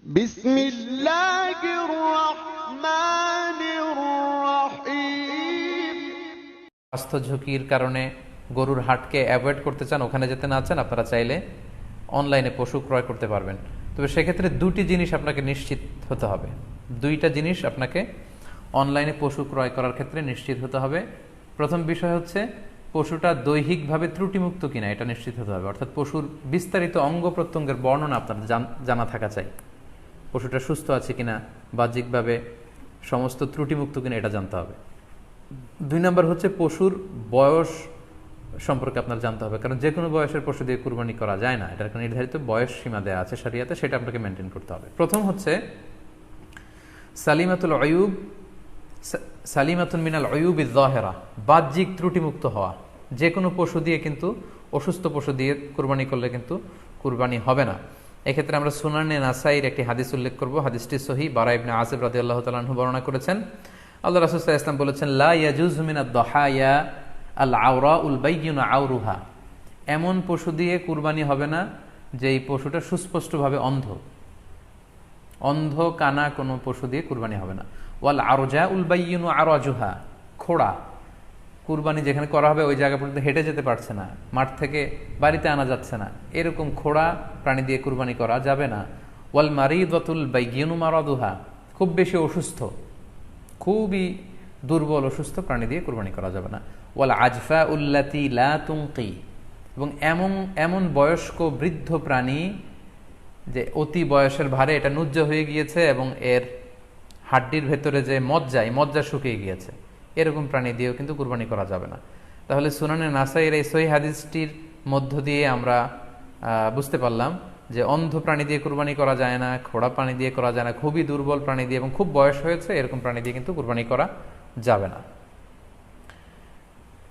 بسم الله الرحمن الرحيم। স্বাস্থ্য ঝুঁকির কারণে গরুর হাটকে অ্যাভয়েড করতে চান, ওখানে যেতে না চান, আপনারা চাইলে অনলাইনে পশু ক্রয় করতে পারবেন। তবে সেক্ষেত্রে দুটি জিনিস আপনাকে নিশ্চিত হতে হবে, দুইটা জিনিস আপনাকে অনলাইনে পশু ক্রয় করার ক্ষেত্রে নিশ্চিত হতে হবে। প্রথম বিষয় হচ্ছে পশুটা দৈহিকভাবে ত্রুটিমুক্ত কিনা, এটা নিশ্চিত হতে হবে। অর্থাৎ পশুর বিস্তারিত অঙ্গ প্রত্যঙ্গের বর্ণনা আপনার জানা থাকা চাই। পশুটা সুস্থ আছে কিনা, বাহ্যিকভাবে সমস্ত ত্রুটিমুক্ত কিনা, এটা জানতে হবে। দুই নম্বর হচ্ছে পশুর বয়স সম্পর্কে আপনার জানতে হবে, কারণ যে কোনো বয়সের পশু দিয়ে কুরবানি করা যায় না, এটার একটা নির্ধারিত বয়স সীমা দেওয়া আছে শরিয়াতে, সেটা আপনাকে মেনটেন করতে হবে। প্রথম হচ্ছে সালিমাতুন মিনাল উয়ুবিজ যাহিরা, বাহ্যিক ত্রুটিমুক্ত হওয়া। যে কোনো পশু দিয়ে কিন্তু, অসুস্থ পশু দিয়ে কুরবানি করলে কিন্তু কুরবানি হবে না। এক্ষেত্রে আমরা সুনানে নাসাইর একটি হাদিস উল্লেখ করব। হাদিসটি সহিহ, বারা ইবনে আসিব রাদিয়াল্লাহু তাআলা আনহু বর্ণনা করেছেন। আল্লাহ রাসূল সাল্লাল্লাহু আলাইহি ওয়াসাল্লাম বলেছেন, লা ইয়াজুজু মিনাদ দাহায়া আল আওরাউল বাইয়িনু আওরুহা, এমন পশু দিয়ে কুরবানি হবে না যেই পশুটা সুস্পষ্টভাবে অন্ধ কানা কোনো পশু দিয়ে কুরবানি হবে না। ওয়াল আরজাউল বাইয়িনু আরাজুহা, খোড়া, কুরবানি যেখানে করা হবে ওই জায়গা পর্যন্ত হেঁটে যেতে পারছে না, মাঠ থেকে বাড়িতে আনা যাচ্ছে না, এরকম খোড়া প্রাণী দিয়ে কুরবানি করা যাবে না। ওয়াল মারিদাতুল বাইয়িনু মারাদুহা, খুব বেশি অসুস্থ, খুবই দুর্বল অসুস্থ প্রাণী দিয়ে কুরবানি করা যাবে না। ওয়াল আজফা উল্লাতি লা তুনকি, এবং এমন বয়স্ক বৃদ্ধ প্রাণী যে অতি বয়সের ভারে এটা নুজ্জ হয়ে গিয়েছে এবং এর হাড্ডির ভেতরে যে মজ্জা শুকিয়ে গিয়েছে, এরকম প্রাণী দিয়েও কিন্তু কুরবানি করা যাবে না। তাহলে সুনানে নাসাইয়ের এই সহিহ হাদিসটির মধ্য দিয়ে আমরা বুঝতে পারলাম যে অন্ধ প্রাণী দিয়ে কুরবানি করা যায় না, খোড়া প্রাণী দিয়ে করা যায় না, খুবই দুর্বল প্রাণী দিয়ে এবং খুব বয়স হয়েছে এরকম প্রাণী দিয়ে কিন্তু কুরবানি করা যাবে না।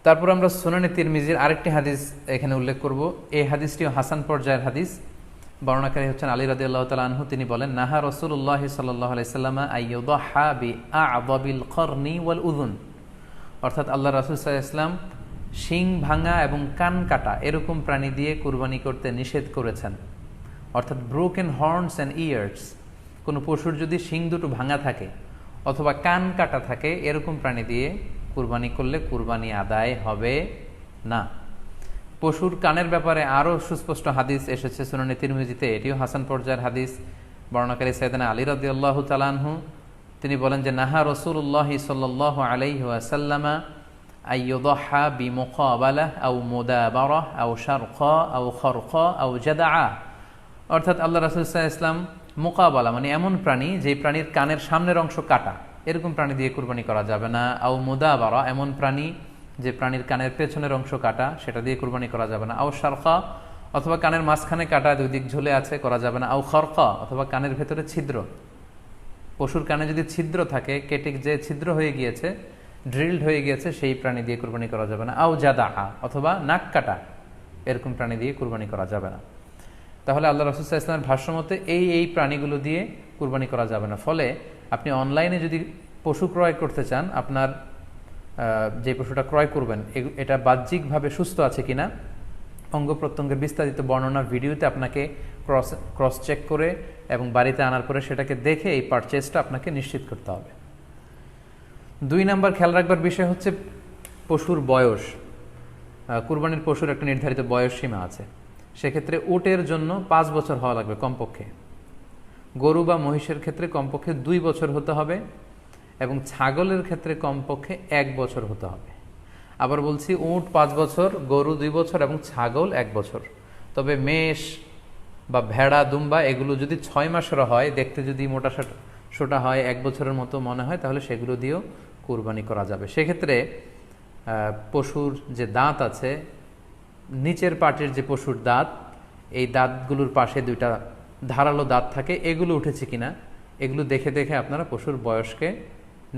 তারপর আমরা সুনানে তিরমিজির আরেকটি হাদিস এখানে উল্লেখ করব। এই হাদিসটিও হাসান পর্যায়ের হাদিস। বর্ণনাকারী হচ্ছেন আলী রাদিয়াল্লাহু তাআলা আনহু। তিনি বলেন, নাহা রাসূলুল্লাহ সাল্লাল্লাহু আলাইহি ওয়াসাল্লাম আইয়ুদহা বিআ'যাবিল করনি ওয়াল উযুন, অর্থাৎ আল্লাহ রাসূল সাল্লাল্লাহু আলাইহি ওয়াসাল্লাম শিং ভাঙা এবং কান কাটা এরকম প্রাণী দিয়ে কুরবানি করতে নিষেধ করেছেন। অর্থাৎ ব্রোকেন হর্নস অ্যান্ড ইয়ার্স, কোনো পশুর যদি শিং দুটো ভাঙা থাকে অথবা কান কাটা থাকে, এরকম প্রাণী দিয়ে কুরবানি করলে কুরবানি আদায় হবে না। পশুর কানের ব্যাপারে আরও সুস্পষ্ট হাদিস এসেছে সুনানে তিরমিজিতে, এটিও হাসান পর্যায়ের হাদিস। বর্ণনাকারী সাইয়েদনা আলী রাদিয়াল্লাহু তাআলা আনহু, তিনি বলেন যে নাহা রাসূলুল্লাহ সাল্লাল্লাহু আলাইহি ওয়াসাল্লাম আইয়ুদহা বিমুকাবালাহ আও মুদাবারাহ আও শারকা আও খরকা আও জাদআ, অর্থাৎ আল্লাহ রাসূল সাল্লাল্লাহু আলাইহি ওয়াসাল্লাম মুকাবালা মানে এমন প্রাণী যে প্রাণীর কানের সামনের অংশ কাটা, এরকম প্রাণী দিয়ে কুরবানি করা যাবে না। আও মুদাবারা, এমন প্রাণী যে প্রাণীর কানের পেছনের অংশ কাটা, সেটা দিয়ে কুরবানি করা যাবে না। আও শারকা, অথবা কানের মাঝখানে কাটা, দুই দিক ঝুলে আছে, করা যাবে না। আও খরকা, অথবা কানের ভেতরে ছিদ্র, পশুর কানে যদি ছিদ্র থাকে, কেটে যে ছিদ্র হয়ে গিয়েছে, ড্রিলড হয়ে গিয়েছে, সেই প্রাণী দিয়ে কুরবানি করা যাবে না। আও জাদা, অথবা নাক কাটা, এরকম প্রাণী দিয়ে কুরবানি করা যাবে না। তাহলে আল্লাহ রাসূল সাল্লাল্লাহু আলাইহি ওয়াসাল্লামের ভাষ্যমতে এই প্রাণীগুলো দিয়ে কুরবানি করা যাবে না। ফলে আপনি অনলাইনে যদি পশু ক্রয় করতে চান, আপনার যে পশুটা ক্রয় করবেন এটা বাহ্যিকভাবে সুস্থ আছে কিনা, অঙ্গ প্রত্যঙ্গের বিস্তারিত বর্ণনা ভিডিওতে আপনাকে ক্রস চেক করে এবং বাড়িতে আনার পরে সেটাকে দেখে এই পারচেজটা আপনাকে নিশ্চিত করতে হবে। 2 নাম্বার খেয়াল রাখবার বিষয় হচ্ছে পশুর বয়স। কুরবানির পশুর একটা নির্ধারিত বয়স সীমা আছে। সেক্ষেত্রে উটের জন্য 5 বছর হওয়া লাগবে কমপক্ষে, গরু বা মহিষের ক্ষেত্রে কমপক্ষে 2 বছর হতে হবে, এবং ছাগলের ক্ষেত্রে কমপক্ষে 1 বছর হতে হবে। আবার বলছি, উট 5 বছর, গরু 2 বছর এবং ছাগল 1 বছর। তবে মেষ বা ভেড়া, দুম্বা এগুলো যদি 6 মাসের হয়, দেখতে যদি মোটা সোটা হয়, 1 বছরের মতো মনে হয়, তাহলে সেগুলো দিয়েও কুরবানি করা যাবে। সেক্ষেত্রে পশুর যে দাঁত আছে, নিচের পাটির যে পশুর দাঁত, এই দাঁতগুলোর পাশে 2টা ধারালো দাঁত থাকে, এগুলো উঠেছে কিনা এগুলো দেখে দেখে আপনারা পশুর বয়সকে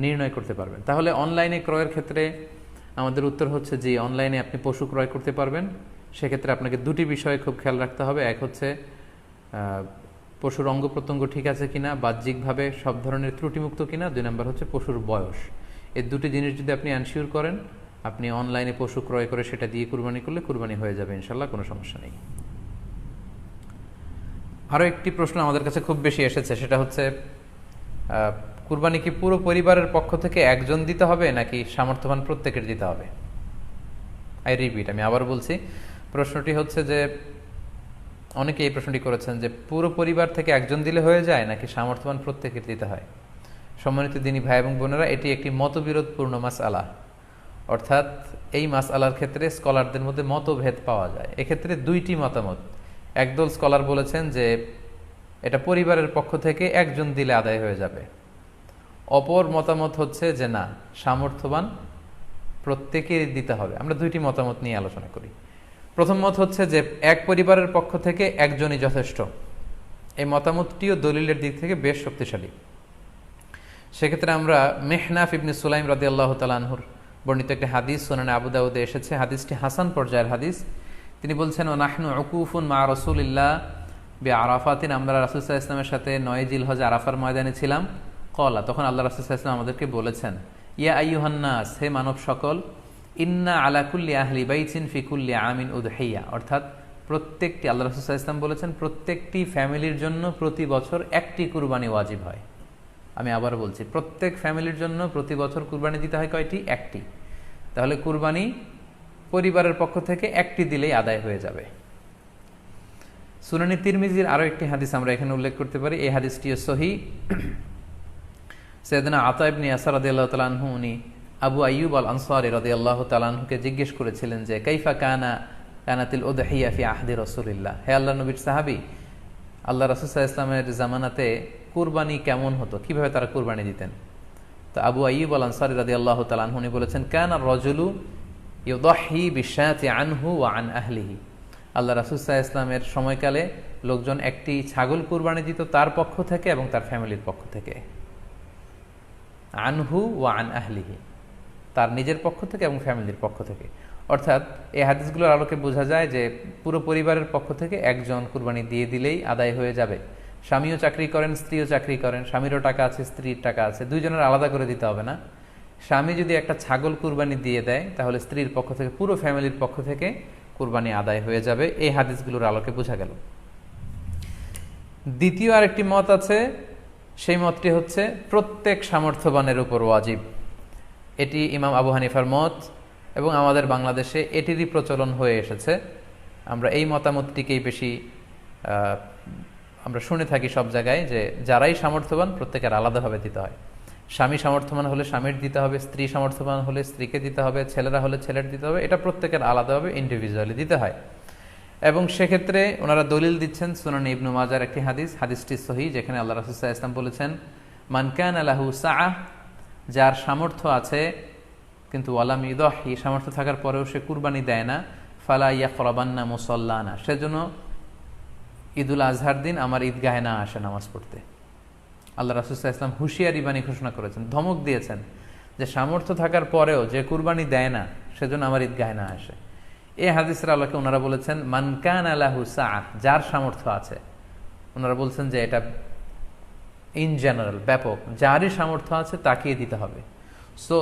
নির্ণয় করতে পারবেন। তাহলে অনলাইনে ক্রয়ের ক্ষেত্রে আমাদের উত্তর হচ্ছে যে অনলাইনে আপনি পশু ক্রয় করতে পারবেন। সেক্ষেত্রে আপনাকে 2টি বিষয়ে খুব খেয়াল রাখতে হবে। এক হচ্ছে পশুর অঙ্গ প্রত্যঙ্গ ঠিক আছে কিনা, বাহ্যিকভাবে সব ধরনের ত্রুটিমুক্ত কিনা। 2 নম্বর হচ্ছে পশুর বয়স। এই 2টি জিনিস যদি আপনি এনশিওর করেন, আপনি অনলাইনে পশু ক্রয় করে সেটা দিয়ে কুরবানি করলে কুরবানি হয়ে যাবে ইনশাল্লাহ, কোনো সমস্যা নেই। আরও একটি প্রশ্ন আমাদের কাছে খুব বেশি এসেছে, সেটা হচ্ছে কুরবানি কি পুরো পরিবারের পক্ষ থেকে একজন দিতে হবে নাকি সামর্থ্যবান প্রত্যেকের দিতে হবে? আই রিপিট, আমি আবার বলছি, প্রশ্নটি হচ্ছে যে অনেকে এই প্রশ্নটি করেছেন যে পুরো পরিবার থেকে একজন দিলে হয়ে যায় নাকি সামর্থ্যবান প্রত্যেকের দিতে হয়। সম্মানিত দিনী ভাই এবং বোনেরা, এটি একটি মতবিরোধপূর্ণ মাসআলা, অর্থাৎ এই মাসআলার ক্ষেত্রে স্কলারদের মধ্যে মতভেদ পাওয়া যায়। এক্ষেত্রে দুইটি মতামত। একদল স্কলার বলেছেন যে এটা পরিবারের পক্ষ থেকে একজন দিলে আদায় হয়ে যাবে, অপর মতামত হচ্ছে যে না, সামর্থ্যবান প্রত্যেকেরই দিতে হবে। আমরা দুইটি মতামত নিয়ে আলোচনা করি। প্রথম মত হচ্ছে যে এক পরিবারের পক্ষ থেকে একজনই যথেষ্ট। এই মতামতটিও দলিলের দিক থেকে বেশ শক্তিশালী। সেক্ষেত্রে আমরা মেহনাফ ইবনে সুলাইম রাদিয়াল্লাহু তাআলা আনহুর বর্ণিত একটি হাদিস সুনানে আবু দাউদে এসেছে, হাদিসটি হাসান পর্যায়ের হাদিস। তিনি বলছেন, ওয়া নাহনু উকুফুন মা রাসূলিল্লাহ বিআরাফাতিন, আমরা রাসূল সাল্লাল্লাহু আলাইহি ওয়াসাল্লামের সাথে 9 জিলহজ আরাফার ময়দানে ছিলাম। ক্বালা, তখন আল্লাহ রাসূল সাল্লাল্লাহু আলাইহি ওয়াসাল্লাম আমাদেরকে বলেছেন, ইয়া আইয়ুহান নাস, হে মানব সকল, ইন্না আলা কুল্লি আহলি বাইতিন ফি কুল্লি আমিন উদহিয়া, অর্থাৎ প্রত্যেকটি, আল্লাহ রাসূল সাল্লাল্লাহু আলাইহি ওয়াসাল্লাম বলেছেন, প্রত্যেকটি ফ্যামিলির জন্য প্রতি বছর একটি কুরবানি ওয়াজিব হয়। আমি আবার বলছি, প্রত্যেক ফ্যামিলির জন্য প্রতি বছর কুরবানি দিতে হয় কয়টি? একটি। তাহলে কুরবানি পরিবারের পক্ষ থেকে একটি দিলেই আদায় হয়ে যাবে। সুনানি তিরমিজির আরও একটি হাদিস আমরা এখানে উল্লেখ করতে পারি, এই হাদিসটিও সহিহ। সাইয়েদনা আতা ইবনে ইয়াসার রাদিয়াল্লাহু তাআলা আনহু, উনি আবু আইয়ুব আল আনসারী রাদিয়াল্লাহু তাআলা আনহুকে জিজ্ঞেস করেছিলেন যে কাইফা কানাতিল উদহিয়া ফি আহদি রাসূলিল্লাহ, হে আল্লাহর নবীর সাহাবী, আল্লাহ রাসূল সাল্লাল্লাহু আলাইহি ওয়াসাল্লামের জামানাতে কুরবানি কেমন হতো, কিভাবে তারা কুরবানি দিতেন? তো আবু আইয়ুব আল আনসারী রাদিয়াল্লাহু তাআলা আনহু উনি বলেছেন, কানা রাজুলু ইউদাহি বিশাতি আনহু ওয়া আন আহলিহি, আল্লাহ রাসূল সাল্লাল্লাহু আলাইহি ওয়াসাল্লামের সময়কালে লোকজন একটি ছাগল কুরবানি দিত তার পক্ষ থেকে এবং তার ফ্যামিলির পক্ষ থেকে। আনহু ওয়া আন আহলিহি, তার নিজের পক্ষ থেকে এবং ফ্যামিলির পক্ষ থেকে। অর্থাৎ এই হাদিসগুলোর আলোকে বোঝা যায় যে পুরো পরিবারের পক্ষ থেকে একজন কুরবানি দিয়ে দিলেই আদায় হয়ে যাবে। স্বামীও চাকরি করেন, স্ত্রীও চাকরি করেন, স্বামীরও টাকা আছে, স্ত্রীর টাকা আছে, দুইজনের আলাদা করে দিতে হবে না। স্বামী যদি একটা ছাগল কুরবানি দিয়ে দেয় তাহলে স্ত্রীর পক্ষ থেকে, পুরো ফ্যামিলির পক্ষ থেকে কুরবানি আদায় হয়ে যাবে। এই হাদিসগুলোর আলোকে বোঝা গেল। দ্বিতীয় আরেকটি মত আছে, সেই মতটি হচ্ছে প্রত্যেক সামর্থ্যবানের উপর ওয়াজিব। এটি ইমাম আবু হানিফার মত এবং আমাদের বাংলাদেশে এটিরই প্রচলন হয়ে এসেছে। আমরা এই মতামতটিকেই বেশি আমরা শুনে থাকি সব জায়গায়, যে যারাই সামর্থ্যবান প্রত্যেকের আলাদাভাবে দিতে হয়। স্বামী সামর্থ্যবান হলে স্বামীর দিতে হবে, স্ত্রী সামর্থ্যবান হলে স্ত্রীকে দিতে হবে, ছেলেরা হলে ছেলের দিতে হবে। এটা প্রত্যেকের আলাদাভাবে ইন্ডিভিজুয়ালি দিতে হয়। এবং সেক্ষেত্রে ওনারা দলিল দিচ্ছেন সুনান ইবনু মাজার একটি হাদিস, হাদিসটি সহিহ, যেখানে আল্লাহ রাসূল সাল্লাল্লাহু আলাইহি ওয়াসাল্লাম বলেছেন, মান কানা লাহু সাআহ, যার সামর্থ্য আছে কিন্তু ওয়ালাম ইউদাহি, সামর্থ্য থাকার পরেও সে কুরবানি দেয় না, ফালা ইয়াকরাবান্না মুসাল্লানা, সেজন্য ঈদুল আজহার দিন আমার ঈদগাহে না আসে নামাজ পড়তে। আল্লাহ রাসূল সাল্লাল্লাহু আলাইহি ওয়াসাল্লাম হুঁশিয়ারি বাণী ঘোষণা করেছেন, ধমক দিয়েছেন যে সামর্থ্য থাকার পরেও যে কুরবানি দেয় না সেজন্য আমার ঈদগাহে না আসে। এই হাদিসের আলোকে ওনারা বলেছেন মান কানা লাহু সাআহ, যার সামর্থ্য আছে। ওনারা বলছেন যে এটা ইন জেনারেল, ব্যাপক, যারই সামর্থ্য আছে তাকেই দিতে হবে। সো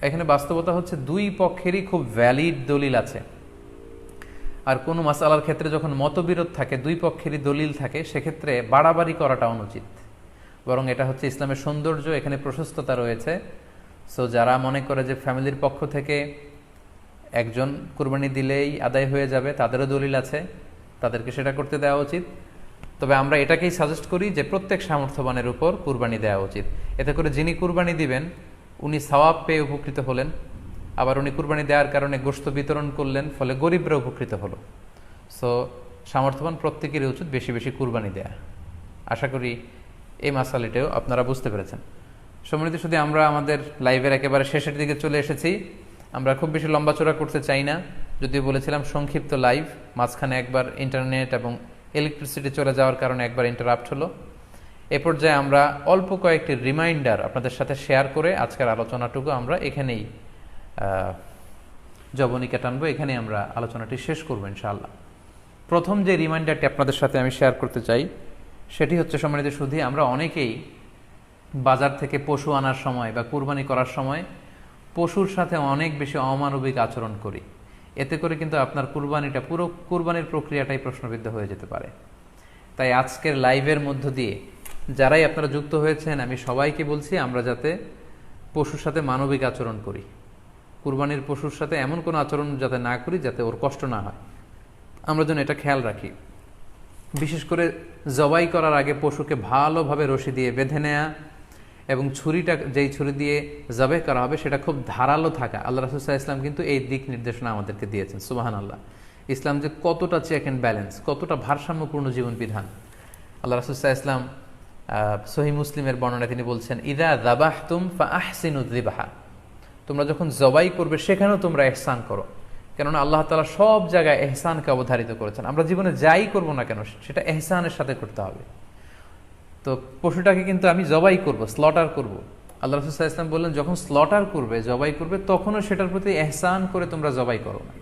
এখানে বাস্তবতা হচ্ছে দুই পক্ষেরই খুব ভ্যালিড দলিল আছে। আর কোনো মাসআলার ক্ষেত্রে যখন মতবিরোধ থাকে, দুই পক্ষেরই দলিল থাকে, সেক্ষেত্রে বাড়াবাড়ি করাটা অনুচিত। বরং এটা হচ্ছে ইসলামের সৌন্দর্য, এখানে প্রশস্ততা রয়েছে। সো যারা মনে করে যে ফ্যামিলির পক্ষ থেকে একজন কুরবানি দিলেই আদায় হয়ে যাবে, তাদেরও দলিল আছে, তাদেরকে সেটা করতে দেওয়া উচিত। তবে আমরা এটাকেই সাজেস্ট করি যে প্রত্যেক সামর্থ্যবানের উপর কুরবানি দেওয়া উচিত। এতে করে যিনি কুরবানি দিবেন উনি সওয়াব পেয়ে উপকৃত হলেন, আবার উনি কুরবানি দেওয়ার কারণে গোশত বিতরণ করলেন, ফলে গরিবরা উপকৃত হলো। সো সামর্থ্যবান প্রত্যেকেরই উচিত বেশি বেশি কুরবানি দেয়া। আশা করি এই মাসালাটাও আপনারা বুঝতে পেরেছেন। সম্মানিত শুধু আমরা আমাদের লাইভের একেবারে শেষের দিকে চলে এসেছি। আমরা খুব বেশি লম্বাচড়া করতে চাই না, যদিও বলেছিলাম সংক্ষিপ্ত লাইভ, মাঝখানে একবার ইন্টারনেট এবং ইলেকট্রিসিটি চলে যাওয়ার কারণে একবার ইন্টারাপ্ট হলো। এ পর্যায়ে আমরা অল্প কয়েকটি রিমাইন্ডার আপনাদের সাথে শেয়ার করে আজকের আলোচনাটুকু আমরা এখানেই জবনিকা টানবো, এখানেই আমরা আলোচনাটি শেষ করবো ইনশাআল্লাহ। প্রথম যে রিমাইন্ডারটি আপনাদের সাথে আমি শেয়ার করতে চাই সেটি হচ্ছে, সম্মানিত সুধী, আমরা অনেকেই বাজার থেকে পশু আনার সময় বা কুরবানি করার সময় পশুর সাথে অনেক বেশি অমানবিক আচরণ করি। এতে করে কিন্তু আপনার কুরবানিটা, পুরো কুরবানির প্রক্রিয়াটাই প্রশ্নবিদ্ধ হয়ে যেতে পারে। তাই আজকের লাইভের মধ্য দিয়ে যারাই আপনারা যুক্ত হয়েছেন আমি সবাইকে বলছি আমরা যাতে পশুর সাথে মানবিক আচরণ করি, কুরবানির পশুর সাথে এমন কোনো আচরণ যাতে না করি যাতে ওর কষ্ট না হয়, আমরা যেন এটা খেয়াল রাখি। বিশেষ করে জবাই করার আগে পশুকে ভালোভাবে রশি দিয়ে বেঁধে নেয়া এবং ছুরিটা যেই ছুরি দিয়ে জবাই করা হবে সেটা খুব ধারালো থাকা। আল্লাহ রাসূল সাল্লাল্লাহু আলাইহি ওয়াসাল্লাম কিন্তু এই দিক নির্দেশনা আমাদেরকে দিয়েছেন। সুবহানাল্লাহ, ইসলাম যে কতটা চেক অ্যান্ড ব্যালেন্স, কতটা ভারসাম্যপূর্ণ জীবন বিধান। আল্লাহ রাসূল সাল্লাল্লাহু আলাইহি ওয়াসাল্লাম সহিহ মুসলিমের বর্ণনায় তিনি বলছেন, ইযা যাবাহতুম ফাআহসিনুয যিবহা, তোমরা যখন জবাই করবে সেখানেও তোমরা ইহসান করো। কেননা আল্লাহ তাআলা সব জায়গায় ইহসানকে অবধারিত করেছেন। আমরা জীবনে যাই করব না কেন সেটা ইহসানের সাথে করতে হবে। তো পশুটাকে কিন্তু আমি জবাই করব, স্লটার করব, আল্লাহ রাসূল সাল্লাল্লাহু আলাইহি ওয়াসাল্লাম বললেন যখন স্লটার করবে, জবাই করবে, তখনও সেটার প্রতি ইহসান করে তোমরা জবাই করো না।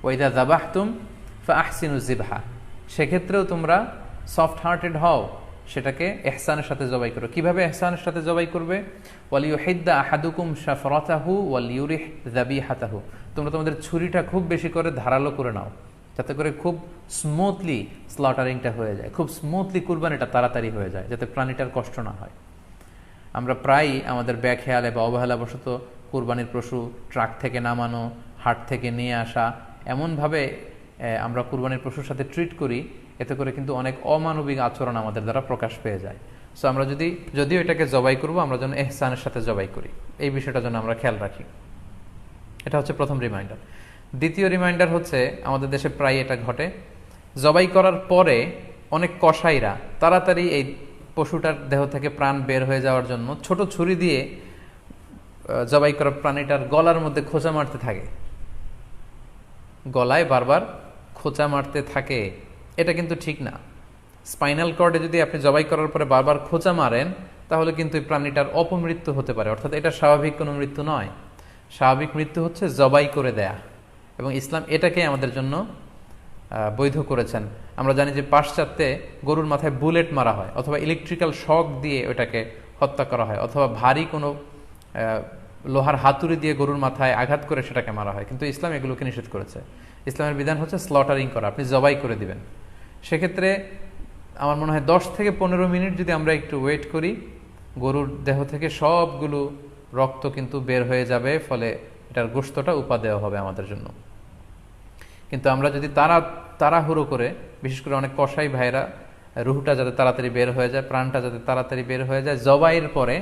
ওয়া ইযা যাবাহতুম ফাআহসিনুয যিবহা, সেক্ষেত্রেও তোমরা সফট হার্টেড হও, সেটাকে ইহসানের সাথে জবাই করো। কিভাবে ইহসানের সাথে জবাই করবে? ওয়ালিউহিদ্দা আহাদুকুম শাফরাতাহু ওয়ালিউরিহ যাবিহাতাহু, তোমরা তোমাদের ছুরিটা খুব বেশি করে ধারালো করে নাও, যাতে করে খুব স্মুথলি স্লটারিংটা হয়ে যায়, খুব স্মুথলি কুরবানিটা তাড়াতাড়ি হয়ে যায়, যাতে প্রাণীটার কষ্ট না হয়। আমরা প্রায়ই আমাদের বেখেয়ালে বা অবহেলাবশত কুরবানির পশু ট্রাক থেকে নামানো, হাট থেকে নিয়ে আসা, এমনভাবে আমরা কুরবানির পশুর সাথে ট্রিট করি, এতে করে কিন্তু অনেক অমানবিক আচরণ আমাদের দ্বারা প্রকাশ পেয়ে যায়। সো আমরা যদিও এটাকে জবাই করব, আমরা যেন ইহসানের সাথে জবাই করি, এই বিষয়টা যেন আমরা খেয়াল রাখি। এটা হচ্ছে প্রথম রিমাইন্ডার। দ্বিতীয় রিমাইন্ডার হচ্ছে, আমাদের দেশে প্রায় এটা ঘটে, জবাই করার পরে অনেক কসাইরা তাড়াতাড়ি এই পশুটার দেহ থেকে প্রাণ বের হয়ে যাওয়ার জন্য ছোট ছুরি দিয়ে জবাই করা প্রাণীটার গলার মধ্যে খোঁচা মারতে থাকে, গলায় বারবার খোঁচা মারতে থাকে। এটা কিন্তু ঠিক না। স্পাইনাল কর্ডে যদি আপনি জবাই করার পরে বারবার খোঁচা মারেন তাহলে কিন্তু এই প্রাণীটার অপমৃত্যু হতে পারে, অর্থাৎ এটা স্বাভাবিক কোনো মৃত্যু নয়। স্বাভাবিক মৃত্যু হচ্ছে জবাই করে দেয়া, এবং ইসলাম এটাকে আমাদের জন্য বৈধ করেছেন। আমরা জানি যে পাশ্চাত্যে গরুর মাথায় বুলেট মারা হয়, অথবা ইলেকট্রিক্যাল শক দিয়ে ওটাকে হত্যা করা হয়, অথবা ভারী কোনো লোহার হাতুড়ি দিয়ে গরুর মাথায় আঘাত করে সেটাকে মারা হয়, কিন্তু ইসলাম এগুলোকে নিষেধ করেছে। ইসলামের বিধান হচ্ছে স্লটারিং করা, আপনি জবাই করে দিবেন। সেক্ষেত্রে আমার মনে হয় 10 থেকে 15 মিনিট যদি আমরা একটু ওয়েট করি, গরুর দেহ থেকে সবগুলো রক্ত কিন্তু বের হয়ে যাবে, ফলে এটার গোশতটা উপাদেয় হবে আমাদের জন্য। কিন্তু আমরা যদি তাড়াহুড়ো করে, বিশেষ করে অনেক কসাই ভাইরা রুহটা যাতে তাড়াতাড়ি বের হয়ে যায়, প্রাণটা যাতে তাড়াতাড়ি বের হয়ে যায়, জবাইয়ের পরে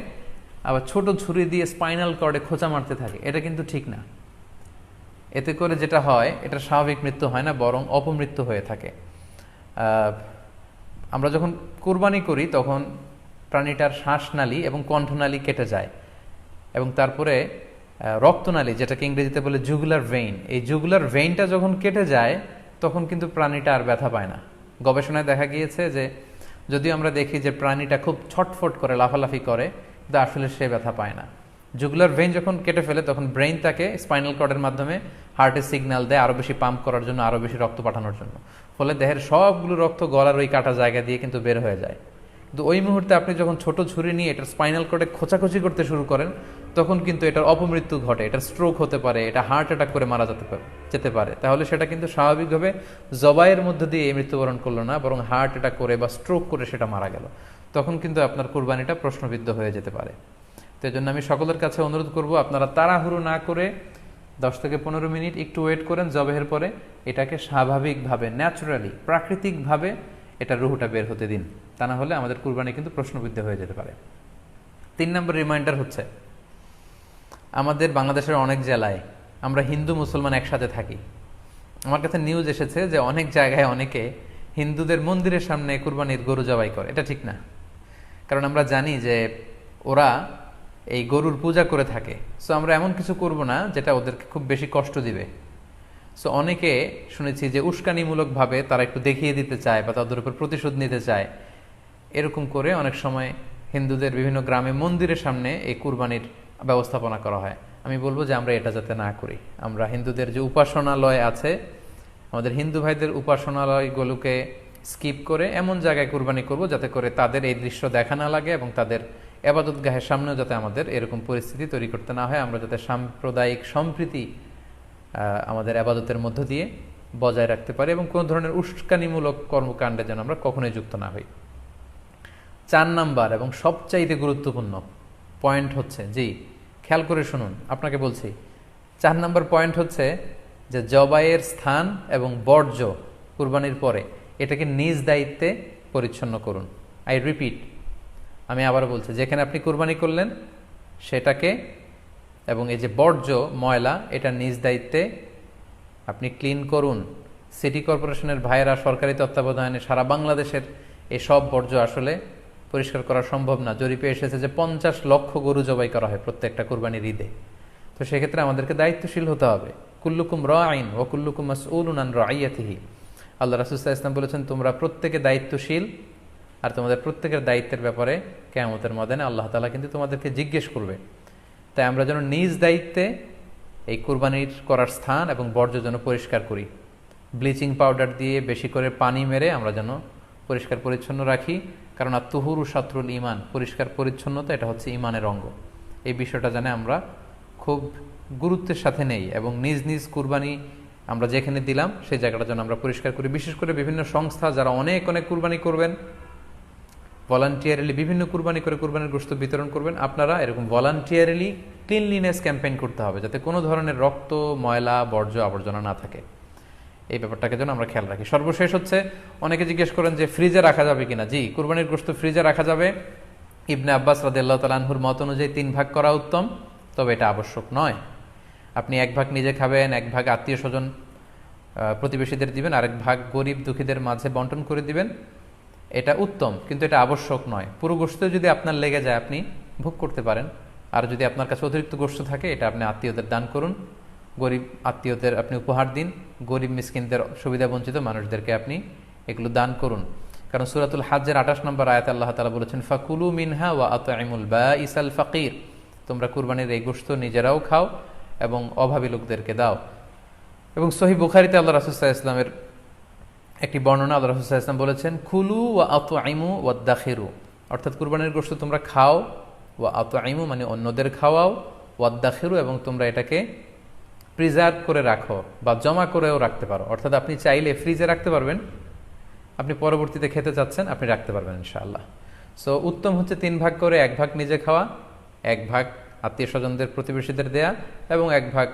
আবার ছোট ছুরি দিয়ে স্পাইনাল কর্ডে খোঁচা মারতে থাকে, এটা কিন্তু ঠিক না। এতে করে যেটা হয়, এটা স্বাভাবিক মৃত্যু হয় না, বরং অপমৃত্যু হয়ে থাকে। আমরা যখন কুরবানি করি তখন প্রাণীটার শ্বাসনালী এবং কণ্ঠনালী কেটে যায়, এবং তারপরে রক্তনালী, যেটাকে ইংরেজিতে বলে জুগুলার ভেইন, এই জুগুলার ভেইনটা যখন কেটে যায় তখন কিন্তু প্রাণীটা আর ব্যথা পায় না। গবেষণায় দেখা গিয়েছে যে যদিও আমরা দেখি যে প্রাণীটা খুব ছটফট করে, লাফালাফি করে, কিন্তু আসলে সে ব্যথা পায় না। জুগুলার ভেইন যখন কেটে ফেলে তখন ব্রেইন তাকে স্পাইনাল কর্ডের মাধ্যমে হার্টে সিগন্যাল দেয় আরও বেশি পাম্প করার জন্য, আরও বেশি রক্ত পাঠানোর জন্য, ফলে দেহের সবগুলো রক্ত গলার ওই কাটা জায়গা দিয়ে কিন্তু বের হয়ে যায়। কিন্তু ওই মুহূর্তে আপনি যখন ছোট ছুরি নিয়ে এটার স্পাইনাল কর্ডে খোঁচাখুচি করতে শুরু করেন তখন কিন্তু এটার অপমৃত্যু ঘটে, এটার স্ট্রোক হতে পারে, এটা হার্ট অ্যাটাক করে মারা যেতে পারে। তাহলে সেটা কিন্তু স্বাভাবিকভাবে জবাইয়ের মধ্যে দিয়ে মৃত্যুবরণ করলো না, বরং হার্ট অ্যাটাক করে বা স্ট্রোক করে সেটা মারা গেল। তখন কিন্তু আপনার কুরবানিটা প্রশ্নবিদ্ধ হয়ে যেতে পারে। তো এই জন্য আমি সকলের কাছে অনুরোধ করব, আপনারা তাড়াহুড়ো না করে 10 থেকে 15 মিনিট একটু ওয়েট করেন জবাইয়ের পরে, এটাকে স্বাভাবিকভাবে, ন্যাচারালি, প্রাকৃতিকভাবে এটা রুহটা বের হতে দিন, তা না হলে আমাদের কুরবানি কিন্তু প্রশ্নবিদ্ধ হয়ে যেতে পারে। 3 নম্বর রিমাইন্ডার হচ্ছে, আমাদের বাংলাদেশের অনেক জেলায় আমরা হিন্দু মুসলমান একসাথে থাকি। আমার কাছে নিউজ এসেছে যে অনেক জায়গায় অনেকে হিন্দুদের মন্দিরের সামনে কুরবানির গরু জবাই করে। এটা ঠিক না, কারণ আমরা জানি যে ওরা এই গরুর পূজা করে থাকে। সো আমরা এমন কিছু করব না যেটা ওদেরকে খুব বেশি কষ্ট দিবে। সো অনেকে শুনেছি যে উস্কানিমূলকভাবে তারা একটু দেখিয়ে দিতে চায় বা তাদের উপর প্রতিশোধ নিতে চায়, এরকম করে অনেক সময় হিন্দুদের বিভিন্ন গ্রামে মন্দিরের সামনে এই কুরবানির ব্যবস্থাপনা করা হয়। আমি বলবো যে আমরা এটা যাতে না করি। আমরা হিন্দুদের যে উপাসনালয় আছে, আমাদের হিন্দু ভাইদের উপাসনালয়গুলোকে স্কিপ করে এমন জায়গায় কুরবানি করব যাতে করে তাদের এই দৃশ্য দেখা না লাগে, এবং তাদের এবাদতগাহের সামনেও যাতে আমাদের এরকম পরিস্থিতি তৈরি করতে না হয়। আমরা যাতে সাম্প্রদায়িক সম্প্রীতি আমাদের এবাদতের মধ্য দিয়ে বজায় রাখতে পারি এবং কোনো ধরনের উস্কানিমূলক কর্মকাণ্ডে যেন আমরা কখনোই যুক্ত না হই। 4 নাম্বার এবং সবচাইতে গুরুত্বপূর্ণ পয়েন্ট হচ্ছে, জি খেয়াল করে শুনুন, আপনাকে বলছি 4 নাম্বার পয়েন্ট হচ্ছে যে জবাইয়ের স্থান এবং বর্জ্য কুরবানির পরে এটাকে নিজ দায়িত্বে পরিচ্ছন্ন করুন। আই রিপিট, আমি আবারও বলছি, যেখানে আপনি কুরবানি করলেন সেটাকে এবং এই যে বর্জ্য ময়লা এটা নিজ দায়িত্বে আপনি ক্লিন করুন। সিটি কর্পোরেশনের ভাইয়েরা সরকারি তত্ত্বাবধানে সারা বাংলাদেশের এই সব বর্জ্য আসলে পরিষ্কার করা সম্ভব না। জরিপে এসেছে যে 50 লক্ষ গরু জবাই করা হয় প্রত্যেকটা কুরবানির ঈদে। তো সেক্ষেত্রে আমাদেরকে দায়িত্বশীল হতে হবে। কুল্লুকুম রাঈন ওয়া কুল্লুকুম মাসউলুন আন রাইয়াতিহি। আল্লাহ রাসূল সাল্লাল্লাহু আলাইহি ওয়াসাল্লাম বলেছেন, তোমরা প্রত্যেকে দায়িত্বশীল আর তোমাদের প্রত্যেকের দায়িত্বের ব্যাপারে কিয়ামতের ময়দানে আল্লাহ তাআলা কিন্তু তোমাদেরকে জিজ্ঞেস করবে। তাই আমরা যেন নিজ দায়িত্বে এই কুরবানির করার স্থান এবং বর্জ্য যেন পরিষ্কার করি। ব্লিচিং পাউডার দিয়ে বেশি করে পানি মেরে আমরা যেন পরিষ্কার পরিচ্ছন্ন রাখি, কারণ আত-তুহুরু শাতরুল ঈমান, পরিষ্কার পরিচ্ছন্নতা এটা হচ্ছে ঈমানের অঙ্গ। এই বিষয়টা জানে আমরা খুব গুরুত্বের সাথে নেই এবং নিজ নিজ কুরবানি আমরা যেখানে দিলাম সেই জায়গাটা যেন আমরা পরিষ্কার করি। বিশেষ করে বিভিন্ন সংস্থা যারা অনেক অনেক কুরবানি করবেন, ভলান্টিয়ারলি বিভিন্ন কুরবানি করে কুরবানির গোশত বিতরণ করবেন, আপনারা এরকম ভলান্টিয়ারলি ক্লিনলিনেস ক্যাম্পেইন করতে হবে যাতে কোনো ধরনের রক্ত, ময়লা, বর্জ্য, আবর্জনা না থাকে। এই ব্যাপারটাকে যেন আমরা খেয়াল রাখি। সর্বশেষ হচ্ছে, অনেকে জিজ্ঞেস করেন যে ফ্রিজে রাখা যাবে কিনা। জি, কুরবানির গোশত ফ্রিজে রাখা যাবে। ইবনে আব্বাস রাদিয়াল্লাহু তাআলা আনহুর মত অনুযায়ী 3 ভাগ করা উত্তম, তবে এটা আবশ্যক নয়। আপনি 1 ভাগ নিজে খাবেন, 1 ভাগ আত্মীয় স্বজন প্রতিবেশীদের দিবেন, আরেক ভাগ গরিব দুঃখীদের মাঝে বন্টন করে দিবেন, এটা উত্তম, কিন্তু এটা আবশ্যক নয়। পুরো গোশত যদি আপনার লেগে যায় আপনি ভোগ করতে পারেন, আর যদি আপনার কাছে অতিরিক্ত গোশত থাকে এটা আপনি আত্মীয়দের দান করুন, গরিব আত্মীয়দের আপনি উপহার দিন, গরিব মিসকিনদের, সুবিধা বঞ্চিত মানুষদেরকে আপনি এগুলো দান করুন। কারণ সূরাতুল হজ্জের 28 নম্বর আয়াতে আল্লাহ তাআলা বলেছেন, ফাকুলু মিনহা ওয়া আত'ইমুল বাঈসাল ফাকির, তোমরা কুরবানির এই গোশত নিজেরাও খাও এবং অভাবী লোকদেরকে দাও। এবং সহিহ বুখারীতে আল্লাহ রাসূল সাল্লাল্লাহু আলাইহি ওয়াসাল্লামের একটি বর্ণনা, আল্লাহ রাসূল সাল্লাল্লাহু আলাইহি ওয়াসাল্লাম বলেছেন, কুলু ওয়া আত'ইমু ওয়াদাখিরু, অর্থাৎ কুরবানির গোশত তোমরা খাও, ওয়া আত'ইমু মানে অন্যদের খাওয়াও, ওয়াদাখিরু এবং তোমরা এটাকে প্রিজার্ভ করে রাখো বা জমা করেও রাখতে পারো। অর্থাৎ আপনি চাইলে ফ্রিজে রাখতে পারবেন, আপনি পরবর্তীতে খেতে চাচ্ছেন আপনি রাখতে পারবেন ইনশাআল্লাহ। সো উত্তম হচ্ছে 3 ভাগ করে 1 ভাগ নিজে খাওয়া, 1 ভাগ আত্মীয় স্বজনদের, প্রতিবেশীদের দেয়া এবং 1 ভাগ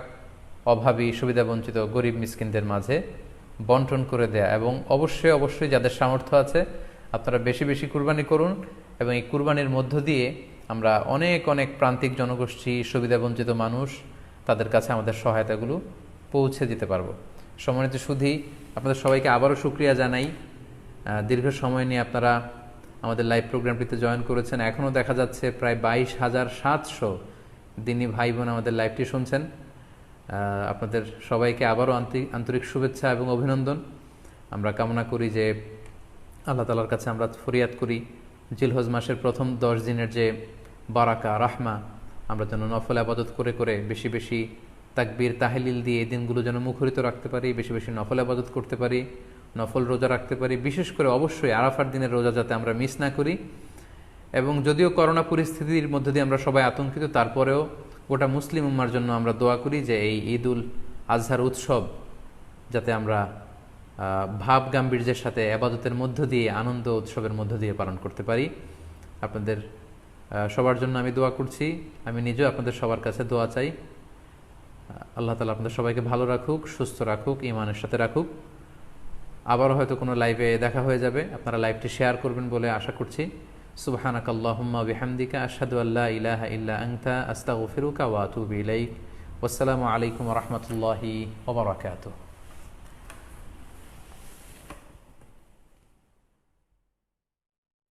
অভাবী, সুবিধা বঞ্চিত, গরিব মিসকিনদের মাঝে বন্টন করে দেয়া। এবং অবশ্যই অবশ্যই যাদের সামর্থ্য আছে আপনারা বেশি বেশি কুরবানি করুন এবং এই কুরবানির মধ্য দিয়ে আমরা অনেক অনেক প্রান্তিক জনগোষ্ঠী, সুবিধা বঞ্চিত মানুষ, তাদের কাছে আমাদের সহায়তাগুলো পৌঁছে দিতে পারবো। সম্মানিত সুধী, আপনাদের সবাইকে আবারও শুকরিয়া জানাই। দীর্ঘ সময় নিয়ে আপনারা আমাদের লাইভ প্রোগ্রামটিতে জয়েন করেছেন। এখনও দেখা যাচ্ছে প্রায় 22,700 দিনী ভাই বোন আমাদের লাইভটি শুনছেন। আপনাদের সবাইকে আবারও আন্তরিক শুভেচ্ছা এবং অভিনন্দন। আমরা কামনা করি যে আল্লাহ তাআলার কাছে আমরা ফরিয়াদ করি জিলহজ মাসের প্রথম 10 দিনের যে বারাকা, রাহমা, আমরা যেন নফল আবাদত করে করে বেশি বেশি তাকবীর, তাহলিল দিয়ে এই দিনগুলো যেন মুখরিত রাখতে পারি, বেশি বেশি নফল আবাদত করতে পারি, নফল রোজা রাখতে পারি। বিশেষ করে অবশ্যই আরাফার দিনের রোজা যাতে আমরা মিস না করি। এবং যদিও করোনা পরিস্থিতির মধ্যে দিয়ে আমরা সবাই আতঙ্কিত, তারপরেও গোটা মুসলিম উম্মার জন্য আমরা দোয়া করি যে এই ঈদুল আজহার উৎসব যাতে আমরা ভাব গাম্ভীর্যের সাথে আবাদতের মধ্য দিয়ে, আনন্দ উৎসবের মধ্য দিয়ে পালন করতে পারি। আপনাদের সবার জন্য আমি দোয়া করছি, আমি নিজেও আপনাদের সবার কাছে দোয়া চাই। আল্লাহ তাআলা আপনাদের সবাইকে ভালো রাখুক, সুস্থ রাখুক, ঈমানের সাথে রাখুক। আবারও হয়তো কোনো লাইভে দেখা হয়ে যাবে, আপনারা লাইভটি শেয়ার করবেন বলে আশা করছি। সুবহানাকাল্লাহুম্মা বিহামদিকা আশহাদু আল্লা ইলাহা ইল্লা আনতা আস্তাগফিরুকা ওয়া আতুবু ইলাইক। ওয়াসসালামু আলাইকুম ওয়া রাহমাতুল্লাহি ওয়া বারাকাতুহু।